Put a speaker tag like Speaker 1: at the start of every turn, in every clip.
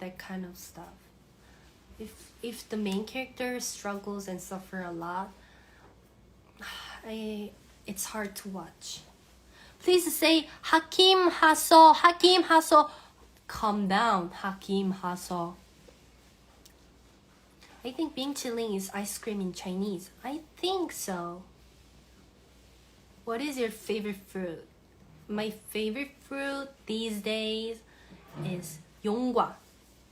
Speaker 1: that kind of stuff. If the main character struggles and suffer a lot, it's hard to watch. Please say Hakim Haso, Hakim Haso. Calm down, Hakim Haso. I think冰淇淋 is ice cream in Chinese. I think so. What is your favorite fruit? My favorite fruit these days is 용과,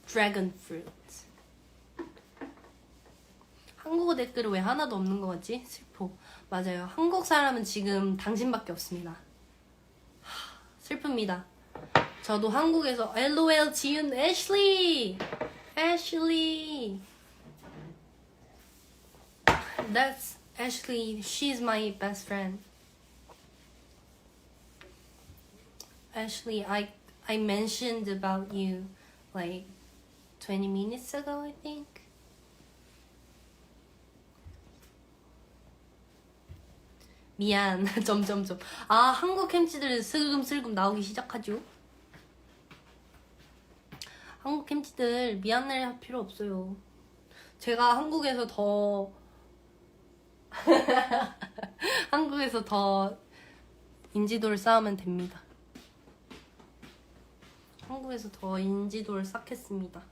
Speaker 1: dragon fruit. 한국어 댓글은 왜 하나도 없는 거 같지? 슬퍼. 맞아요. 한국 사람은 지금 당신밖에 없습니다. 슬픕니다. 저도 한국에서 LOL 지윤 애슐리! 애슐리! That's Ashley. She's my best friend. Ashley, I mentioned about you like 20 minutes ago, I think. 미안. 점점점. 아, 한국 캠치들은 슬금슬금 나오기 시작하죠. 한국 캠치들 미안해 할 필요 없어요. 제가 한국에서 더 한국에서 더 인지도를 쌓으면 됩니다. 한국에서 더 인지도를 쌓겠습니다.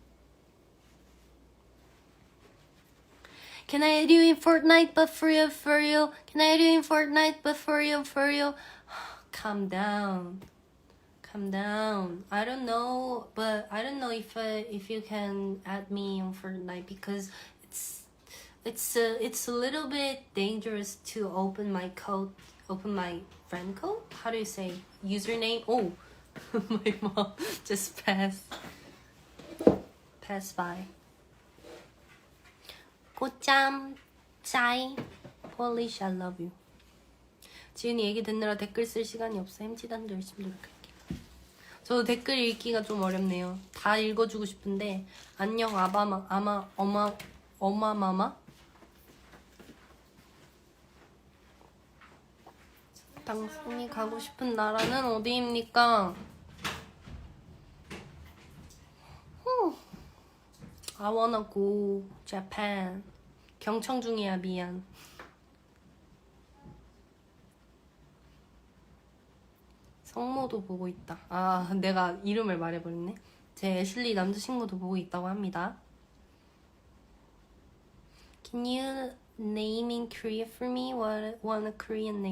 Speaker 1: Can I do in Fortnite but for you, for you? Can I do in Fortnite but for you, for you? Calm down. Calm down. I don't know, but I don't know if you can add me on Fortnite because it's a little bit dangerous to open my friend code. How do you say username? Oh, my mom just passed by. 꽃잠 짜이 Polish I love you. 지윤이 얘기 듣느라 댓글 쓸 시간이 없어. 햄찌단도 열심히 노력할게요. 저도 댓글 읽기가 좀 어렵네요. 다 읽어주고 싶은데 안녕 어마마마 당신이 가고 싶은 나라는 어디입니까? I wanna go Japan. 경청 중이야, 미안. 성모도 보고 있다. 아, 내가 이름을 말해버렸네. 제 애슐리 남자친구도 보고 있다고 합니다. Can you name in Korea for me? What a Korean name?